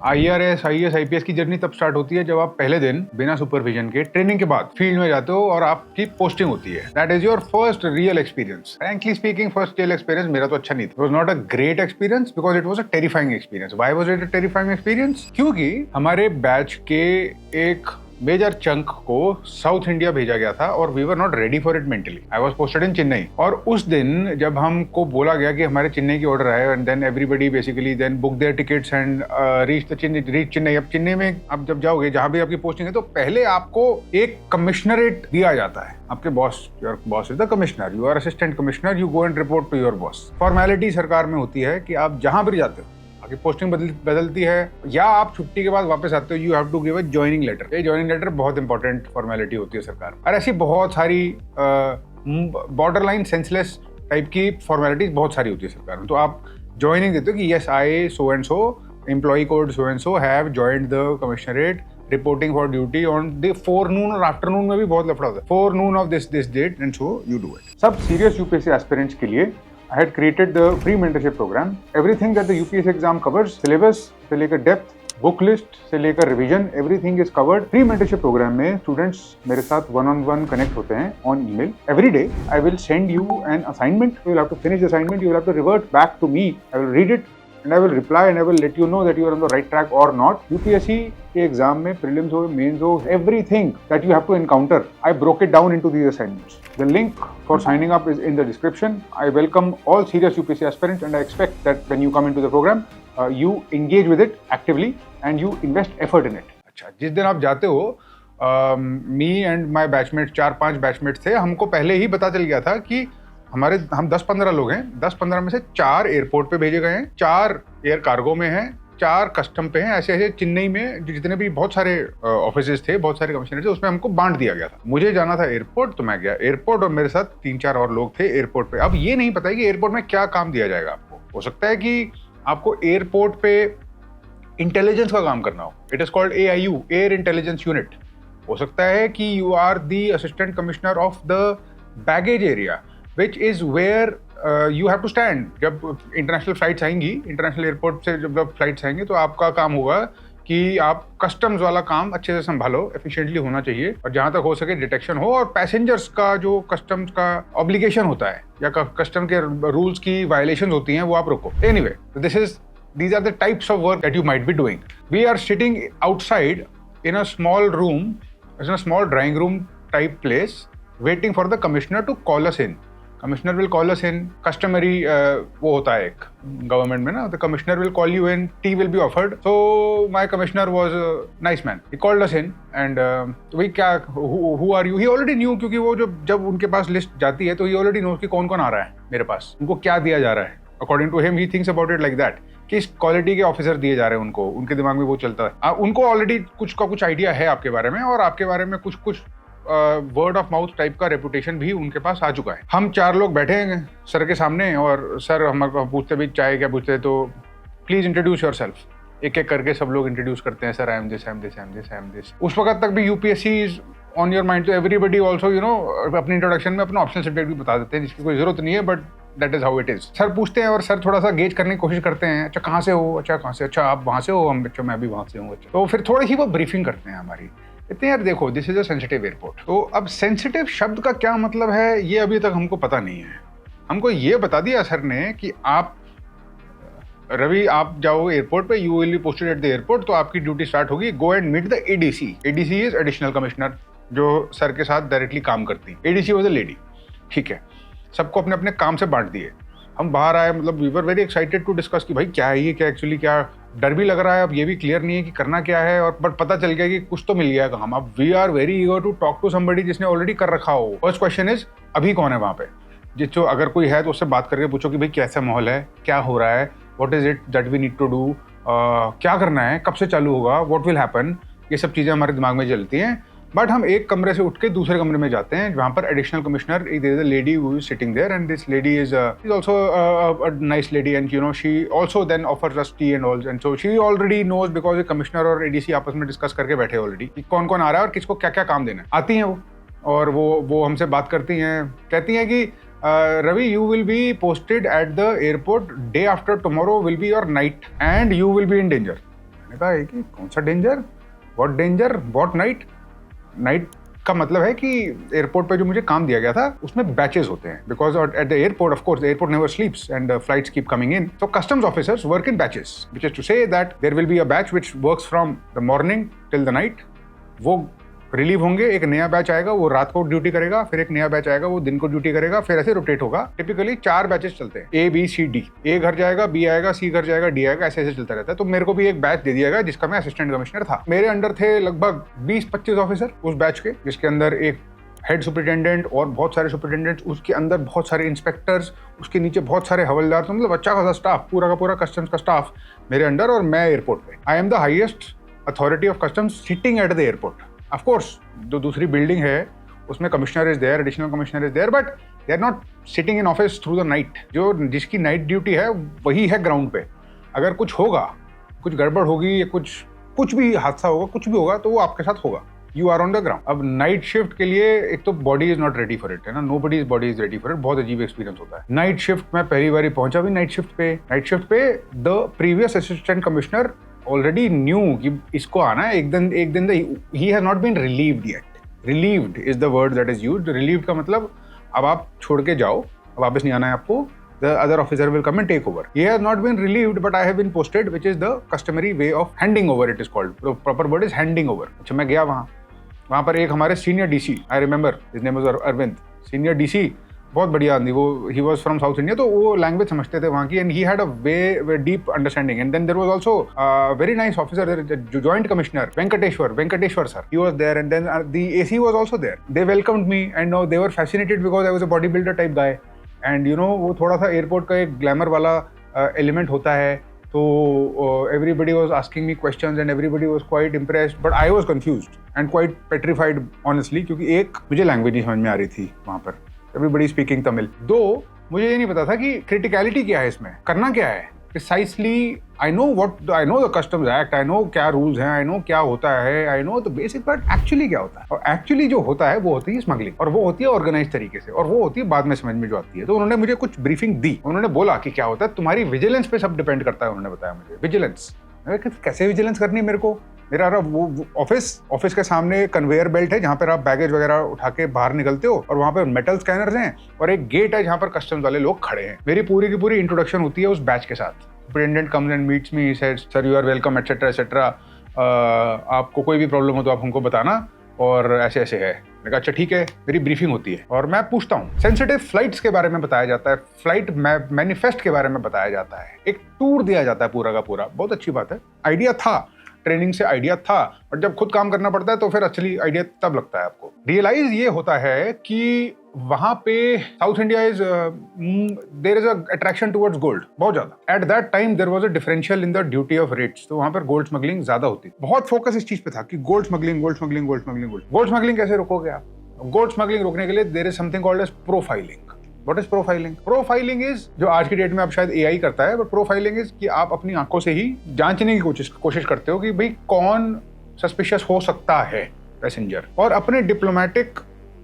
IRS, IAS, IPS की journey तब start होती है जब आप पहले दिन बिना सुपरविजन के ट्रेनिंग के बाद फील्ड में जाते हो और आपकी पोस्टिंग होती है। That is your first real experience. Frankly speaking, first real experience मेरा तो अच्छा नहीं था। It was not a great experience because it was a terrifying experience. Why was it a terrifying experience? क्योंकि हमारे बैच के एक मेजर चंक को साउथ इंडिया भेजा गया था और we were not ready for it mentally. I was posted in Chennai और उस दिन जब हमको बोला गया कि हमारे चेन्नई की ऑर्डर है and then everybody basically then book their tickets and reach Chennai. अब चेन्नई में आप जब जाओगे जहां भी आपकी पोस्टिंग है तो पहले आपको एक कमिश्नरेट दिया जाता है। आपके boss, your boss is the commissioner, you are assistant commissioner, you go and report to your boss. Formality सरकार में होती है कि आप जहां पर जाते हो, आपकी पोस्टिंग बदलती है या आप छुट्टी के बाद वापस आते हो, you have to give a joining letter. ये जॉइनिंग लेटर बहुत इंपॉर्टेंट फॉर्मेलिटी होती है सरकार। और ऐसी बहुत सारी बॉर्डर लाइन सेंसलेस टाइप की फॉर्मेलिटीज बहुत सारी होती है सरकार में। तो आप जॉइनिंग देते हो कि yes I so and so employ code so and so have joined the commissionerate reporting for duty on the forenoon, और आफ्टरनून में भी बहुत लफड़ा होता है, forenoon of this date and so you do it. सब सीरियस यूपीएससी एस्पिरेंट्स के लिए I had created the free mentorship program. Everything that the UPSC exam covers, syllabus से लेकर depth, बुक लिस्ट से लेकर revision, everything is covered. Free mentorship programme में students मेरे साथ वन ऑन वन कनेक्ट होते हैं on email. Every day I will send you an assignment, you will have to finish the assignment, you will have to revert back to me, I will read it and I will reply and I will let you know that you are on the right track or not. UPSC के exam में prelims हो, mains हो, everything that you have to encounter, I broke it down into these assignments. The link for signing up is in the description. I welcome all serious UPSC aspirants and I expect that when you come into the program, you engage with it actively and you invest effort in it. अच्छा, जिस दिन आप जाते हो, me and my batchmates, 4-5 batchmates थे, हमको पहले ही पता चल गया था कि हम 10-15 लोग हैं, 10-15 में से 4 एयरपोर्ट पे भेजे गए हैं, 4 एयर कार्गो में हैं, 4 कस्टम पे हैं। ऐसे ऐसे चेन्नई में जितने भी बहुत सारे ऑफिसेज थे, बहुत सारे कमिश्नर थे, उसमें हमको बांट दिया गया था। मुझे जाना था एयरपोर्ट, तो मैं गया एयरपोर्ट और मेरे साथ 3-4 और लोग थे एयरपोर्ट पे। अब ये नहीं पता है कि एयरपोर्ट में क्या काम दिया जाएगा आपको। हो सकता है कि आपको एयरपोर्ट पे इंटेलिजेंस का काम करना हो, it is called AIU, air intelligence unit. हो सकता है कि you are the assistant commissioner of the baggage area, which is where you have to stand। जब इंटरनेशनल फ्लाइट्स आएंगी, इंटरनेशनल एयरपोर्ट से जब फ्लाइट्स आएंगे तो आपका काम होगा कि आप कस्टम्स वाला काम अच्छे से संभालो, एफिशिएंटली होना चाहिए और जहां तक हो सके डिटेक्शन हो, और पैसेंजर्स का जो कस्टम्स का ऑब्लिगेशन होता है या कस्टम के रूल्स की वायलेशन होती हैं वो आप रोको। Anyway, these are the types of work that you might be doing. We are sitting outside in a small room, in a small drawing room type place, waiting for the commissioner to call us in. Commissioner will call us in. Customary वो होता है एक government में ना, the commissioner will call you in, tea will be offered. So my commissioner was a nice man. He called us in and we क्या who are you? He already knew, क्योंकि वो जब उनके पास लिस्ट जाती है तो he already knows कि कौन कौन आ रहा है मेरे पास, उनको क्या दिया जा रहा है। According to him, he thinks about it like that, किस क्वालिटी के ऑफिसर दिए जा रहे हैं उनको, उनके दिमाग में वो चलता है। उनको ऑलरेडी कुछ का कुछ आइडिया है आपके बारे में और आपके बारे में कुछ वर्ड ऑफ माउथ टाइप का रेपुटेशन भी उनके पास आ चुका है। हम 4 लोग बैठे हैं सर के सामने और सर हमारे पूछते भी चाय क्या पूछते हैं, तो प्लीज इंट्रोड्यूस योरसेल्फ। एक एक करके सब लोग इंट्रोड्यूस करते हैं, sir I am this, I am this, I am this, I am this. उस वक्त तक भी UPSC is on your mind, तो एवरीबडी ऑल्सो अपनी इंट्रोडक्शन में अपना ऑप्शनल सब्जेक्ट भी बता देते हैं जिसकी कोई जरूरत नहीं है, but that is how it is. Sir पूछते हैं और सर थोड़ा सा गेज करने की कोशिश करते हैं, अच्छा कहाँ से हो, अच्छा कहाँ से, अच्छा आप वहाँ से हो, हम अच्छा मैं भी वहाँ से हूँ, अच्छा। तो फिर थोड़ी सी वो ब्रीफिंग करते हैं हमारी, इतने यार देखो this is a sensitive airport. तो अब सेंसिटिव शब्द का क्या मतलब है ये अभी तक हमको पता नहीं है। हमको ये बता दिया सर ने कि आप रवि आप जाओ एयरपोर्ट पे, you will be posted at the airport, तो आपकी ड्यूटी स्टार्ट होगी, go and meet the ADC। ADC is additional commissioner, जो सर के साथ डायरेक्टली काम करती है। ADC वाज अ लेडी, ठीक है। सबको अपने अपने काम से बांट दिए। हम बाहर आए, मतलब we were very excited to discuss कि भाई क्या है ये, क्या एक्चुअली क्या, डर भी लग रहा है, अब ये भी क्लियर नहीं है कि करना क्या है, और बट पता चल गया कि कुछ तो मिल गया काम। अब we are very eager to talk to somebody जिसने ऑलरेडी कर रखा हो। फर्स्ट क्वेश्चन इज अभी कौन है वहाँ पे, जिसको अगर कोई है तो उससे बात करके पूछो कि भाई कैसा माहौल है, क्या हो रहा है, what is it that we need to do, क्या करना है, कब से चालू होगा, व्हाट विल हैपन, ये सब चीज़ें हमारे दिमाग में चलती हैं। बट हम एक कमरे से उठ के दूसरे कमरे में जाते हैं जहाँ पर additional commissioner, there is a lady who is sitting there and this lady is also a nice lady and she also then offers us tea and all, and so she already knows because the commissioner और ADC आपस में discuss करके बैठे already कि कौन कौन आ रहा है और किसको क्या क्या काम देना है। आती हैं वो और वो हमसे बात करती हैं, कहती हैं कि Ravi you will be posted at the airport, day after tomorrow will be your night and you will be in danger. मैंने कहा है कि कौन सा डेंजर, व्हाट नाइट? नाइट का मतलब है कि एयरपोर्ट पे जो मुझे काम दिया गया था उसमें बैचेस होते हैं, because at the airport, of course the airport never स्लीप्स and flights keep coming in, so customs officers work in batches, which is to say that there will be a batch which works from the morning till the night. वो relieve होंगे, एक नया batch आएगा, वो रात को duty करेगा, फिर एक नया बैच आएगा, वो दिन को ड्यूटी करेगा, फिर ऐसे रोटेट होगा। टिपिकली 4 बैचेस चलते हैं, A B C D। A घर जाएगा, B आएगा, C घर जाएगा, D आएगा, ऐसे ऐसे चलता रहता है। तो मेरे को भी एक बैच दे दिया गया जिसका मैं असिस्टेंट कमिश्नर था। मेरे अंडर थे लगभग 20-25 ऑफिसर उस बैच के, जिसके अंदर एक हेड सुपरिटेंडेंट और बहुत सारे सुपरिटेंडेंट्स, उसके अंदर बहुत सारे इंस्पेक्टर्स, उसके नीचे बहुत सारे हवलदार, तो मतलब अच्छा खासा स्टाफ, पूरा का पूरा कस्टम्स का स्टाफ मेरे अंडर, और मैं एयरपोर्ट पे। I am the highest authority of customs sitting at the airport. Of course जो दूसरी बिल्डिंग है उसमें commissioner is there, additional commissioner is there, but they are not sitting in office through the night. जो जिसकी night duty है वही है ground पे। अगर कुछ होगा, कुछ गड़बड़ होगी या कुछ भी हादसा होगा, कुछ भी होगा, तो वो आपके साथ होगा। You are on the ground. अब नाइट शिफ्ट के लिए एक तो body is not ready for it, है ना, nobody's body is ready for it. बहुत अजीब एक्सपीरियंस होता है। नाइट शिफ्ट में पहली बार पहुंचा भी नाइट शिफ्ट पे the previous assistant commissioner already knew कि इसको आना है एक दिन ही has not been relieved yet. Relieved is the word that is used. Relieved का मतलब अब आप छोड़ के जाओ, अब वापस नहीं आना है आपको, the other officer will come and take over. He has not been relieved, but I have been posted, which is the customary way of handing over, it is called. The proper word is handing over. अच्छा, मैं गया वहाँ पर एक हमारे senior DC, I remember his name was Arvind, senior DC, बहुत बढ़िया आदमी वो, he was from South India, तो वो लैंग्वेज समझते थे वहाँ की, and he had a way deep understanding. And then there was also very nice officer, joint commissioner Venkateshwar sir, he was there, and then the AC was also there. They welcomed me and now they were fascinated because I was a body builder type guy, and you know वो थोड़ा सा airport का एक glamour वाला element होता है, तो everybody was asking me questions and everybody was quite impressed, but I was confused and quite petrified honestly, क्योंकि एक मुझे लैंग्वेज नहीं समझ में आ रही थी वहाँ पर, everybody speaking तमिल। दो, मुझे ये नहीं पता था कि क्रिटिकलिटी क्या है, इसमें करना क्या है precisely. I know the Customs Act, I know क्या रूल्स हैं, I know क्या होता है, I know the basic, but actually क्या होता है, और एक्चुअली जो होता है वो होती है स्मगलिंग, और वो होती है ऑर्गेनाइज तरीके से, और वो होती है बाद में समझ में जो आती है। तो उन्होंने मुझे कुछ ब्रीफिंग दी, उन्होंने बोला कि क्या होता है, तुम्हारी विजिलेंस पे सब डिपेंड करता है। उन्होंने बताया मुझे विजिलेंस, कैसे विजिलेंस करनी है मेरे को। मेरा वो ऑफिस के सामने कन्वेयर बेल्ट है जहाँ पर आप बैगेज वगैरह उठा के बाहर निकलते हो, और वहाँ पर मेटल स्कैनर्स हैं, और एक गेट है जहाँ पर कस्टम्स वाले लोग खड़े हैं। मेरी पूरी की पूरी इंट्रोडक्शन होती है उस बैच के साथ। Superintendent comes and meets me, he said, "Sir, you are welcome, etc. आपको कोई भी प्रॉब्लम हो तो आप हमको बताना, और ऐसे ऐसे है। मैंने कहा अच्छा ठीक है। मेरी ब्रीफिंग होती है और मैं पूछता हूँ। सेंसिटिव फ्लाइट्स के बारे में बताया जाता है, फ्लाइट मैनिफेस्ट के बारे में बताया जाता है, एक टूर दिया जाता है पूरा का पूरा। बहुत अच्छी बात है, आइडिया था, ट्रेनिंग से आइडिया था, और जब खुद काम करना पड़ता है तो फिर असली आइडिया तब लगता है आपको। रियलाइज ये होता है कि वहां पे South India is there is attraction towards gold बहुत ज्यादा। At that time there was a differential in the duty of rates, तो वहां पर गोल्ड स्मगलिंग ज्यादा होती। बहुत फोकस इस चीज पे था कि गोल्ड स्मगलिंग कैसे रोकोगे आप। गोल्ड स्मगलिंग रोकने के लिए there is something called as profiling. What is profiling? Profiling is, जो आज की डेट में अब शायद एआई करता है, बट प्रोफाइलिंग इज कि आप अपनी आंखों से ही जांचने की कोशिश करते हो कि भाई कौन सस्पिशियस हो सकता है पैसेंजर, और अपने डिप्लोमेटिक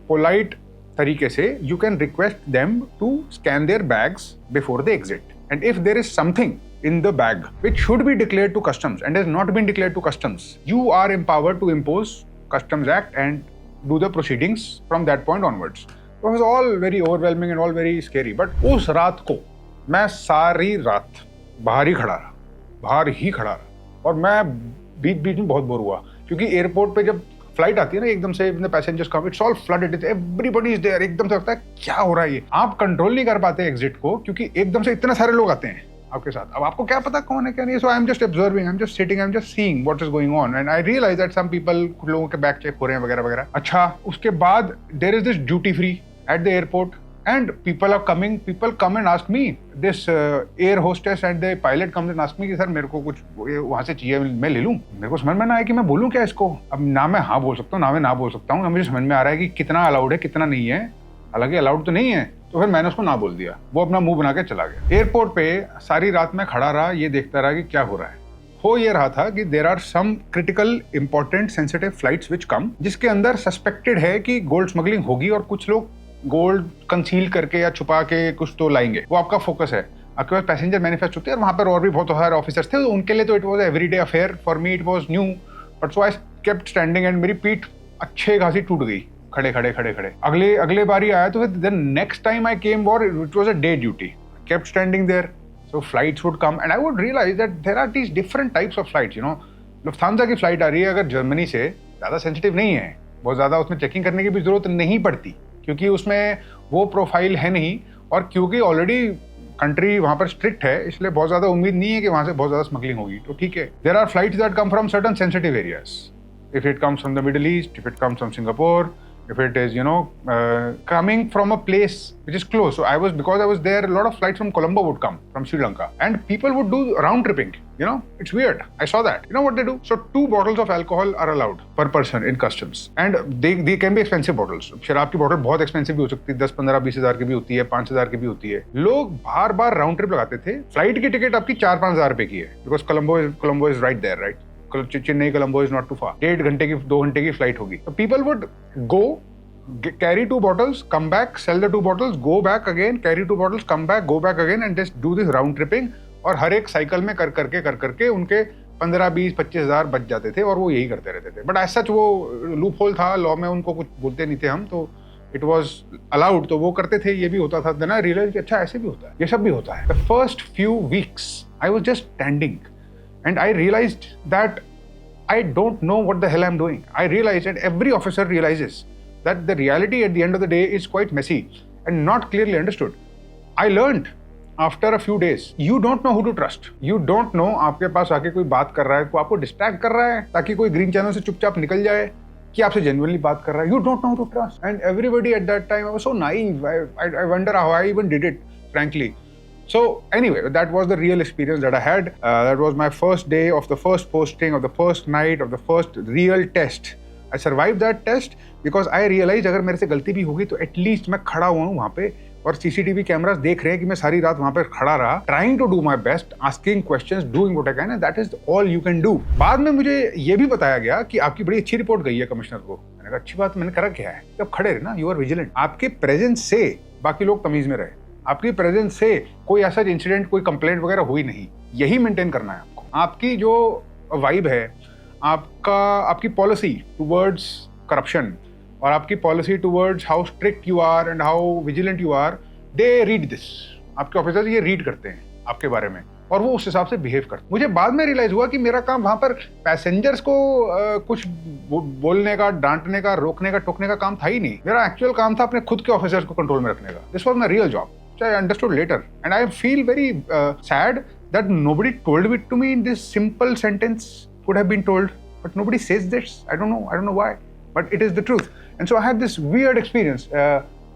पोलाइट तरीके से you can request them to scan their bags before they exit, and if there is something in the bag which should be declared to customs and has not been declared to customs, you are empowered to impose Customs Act and do the proceedings from that point onwards. It was all very overwhelming and all very scary. But उस रात को मैं सारी रात बाहर ही खड़ा रहा, और मैं बीच में बहुत बोर हुआ, क्योंकि एयरपोर्ट पे जब फ्लाइट आती है ना एकदम से, passengers come, it's all flooded, everybody is there, एकदम से लगता है क्या हो रहा है ये। आप कंट्रोल नहीं कर पाते एग्जिट को, क्योंकि एकदम से इतने सारे लोग आते हैं आपके साथ। अब आपको क्या पता कौन है क्या नहीं। So I am just observing, I am just sitting, I am just seeing what is going on, and I realize that some people, कुछ लोगों के बैग चेक हो रहे हैं वगैरह वगैरह। अच्छा, उसके बाद there is this duty free at the airport, and people come and ask me, this air hostess and the pilot comes and ask me कि सर मेरे को कुछ वहां से चाहिए, मैं ले लूं। मेरे को समझ में ना आया कि मैं बोलूं क्या इसको। अब ना मैं हाँ बोल सकता हूँ, ना मैं ना बोल सकता हूँ, ना मुझे समझ में आ रहा है कि कितना अलाउड है कितना नहीं है। हालांकि अलाउड तो नहीं है, तो फिर मैंने उसको ना बोल दिया, वो अपना मुंह बना के चला गया। एयरपोर्ट पे सारी रात में खड़ा रहा, ये देखता रहा कि क्या हो रहा है। हो ये रहा था कि there are some critical important sensitive flights which come, जिसके अंदर सस्पेक्टेड है कि गोल्ड स्मगलिंग होगी, और कुछ लोग गोल्ड कंसील करके या छुपा के कुछ तो लाएंगे। वो आपका फोकस है। आपके पास पैसेंजर मैनिफेस्ट होते हैं और वहाँ पर और भी बहुत सारे ऑफिसर्स थे, तो उनके लिए तो it was everyday affair, for me it was new, but so I kept standing and मेरी पीठ अच्छे खासी टूट गई खड़े खड़े। अगले बारी आया तो फिर next time I came war it was a day duty, kept standing there, so flights would come and I would realise that there are these different types of flights, you know. Lufthansa की flight आ रही है अगर Germany से, ज़्यादा sensitive नहीं है, बहुत ज़्यादा उसमें चेकिंग करने की भी जरूरत नहीं पड़ती क्योंकि उसमें वो प्रोफाइल है नहीं, और क्योंकि ऑलरेडी कंट्री वहाँ पर स्ट्रिक्ट है, इसलिए बहुत ज़्यादा उम्मीद नहीं है कि वहाँ से बहुत ज़्यादा स्मगलिंग होगी, तो ठीक है। There are flights that come from certain sensitive areas, if it comes from the Middle East, if it comes from Singapore, if it is, you know, coming from a place which is close. So because I was there, a lot of flights from Colombo would come from Sri Lanka, and people would do round tripping. You know, it's weird. I saw that. You know what they do? So 2 bottles of alcohol are allowed per person in customs, and they can be expensive bottles. शराब की बोतल बहुत expensive भी हो सकती है, 10, 15, 20 हजार की भी होती है, 5 हजार की भी होती है। लोग बार राउंड ट्रिप लगाते थे। फ्लाइट की टिकट आपकी 4-5 हजार रुपए की है, because Colombo is right there, right? Chennai Colombo is not too far. 1.5 घंटे की 2 घंटे की फ्लाइट होगी। So people would go, carry 2 bottles, come back, sell the 2 bottles, go back again, carry 2 bottles, come back, go back again, and just do this round tripping. और हर एक cycle में कर करके उनके 15, 20, 25 हजार बच जाते थे, और वो यही करते रहते थे। बट एज सच वो लूप होल था लॉ में, उनको कुछ बोलते नहीं थे हम, तो इट वॉज अलाउड, तो वो करते थे, ये भी होता था। देन आई रियलाइज कि अच्छा ऐसे भी होता है, ये सब भी होता है। The first few weeks I was just standing and I realised that I don't know what the hell I'm doing. I realized, and every officer realizes, that the reality at the end of the day is quite messy and not clearly understood. I learned after a few days, you don't know who to trust. You don't know आपके पास आके कोई बात कर रहा है, कोई आपको distract कर रहा है ताकि कोई ग्रीन चैनल से चुपचाप निकल जाए, कि आपसे genuinely बात कर रहा है. You don't know who to trust. And everybody at that time, I was so naive. I wonder how I even did it, frankly. So anyway, that was the real experience that I had. That was my first day of the first posting, of the first night, of the first real test. I survived that test because I realized अगर मेरे से गलती भी होगी तो at least मैं खड़ा हुआ हूँ वहाँ पे, और CCTV कैमरास देख रहे हैं कि मैं सारी रात वहाँ पे खड़ा रहा, trying to do my best, asking questions, doing what I can, and that is all you can do. बाद में मुझे ये भी बताया गया कि आपकी बड़ी अच्छी रिपोर्ट गई है कमिश्नर को। मैंने कहा अच्छी बात, मैंने करा क्या है? जब खड़े रहे ना, you are vigilant. आपके प्रेजेंस से बाकी लोग तमीज में रहे, आपकी प्रेजेंस से कोई ऐसा इंसिडेंट, कोई कंप्लेंट वगैरह हुई नहीं, यही मेंटेन करना है आपको। आपकी जो वाइब है, आपकी पॉलिसी टुवर्ड्स करप्शन और आपकी policy towards how strict you are and how vigilant you are, they read this. आपके ऑफिसर्स ये रीड करते हैं आपके बारे में, और वो उस हिसाब से बिहेव करते हैं। मुझे बाद में रियलाइज हुआ कि मेरा काम वहाँ पर पैसेंजर्स को कुछ बोलने का, डांटने का, रोकने का, टोकने का काम था ही नहीं। मेरा एक्चुअल काम था अपने खुद के ऑफिसर्स को कंट्रोल में रखने का। This was my real job, which I understood later, and I feel very sad that nobody told it to me in this simple sentence. Could have been told, but nobody says this. I don't know why, but it is the truth. And so I had this weird experience,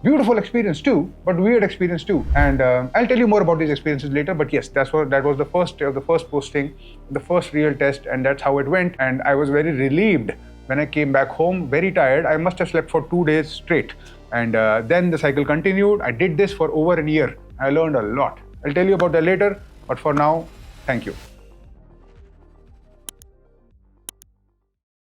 beautiful experience too, but weird experience too. And I'll tell you more about these experiences later. But yes, that was the first day of the first posting, the first real test, and that's how it went. And I was very relieved when I came back home, very tired. I must have slept for 2 days straight. And then the cycle continued. I did this for over a year. I learned a lot. I'll tell you about that later. But for now, thank you.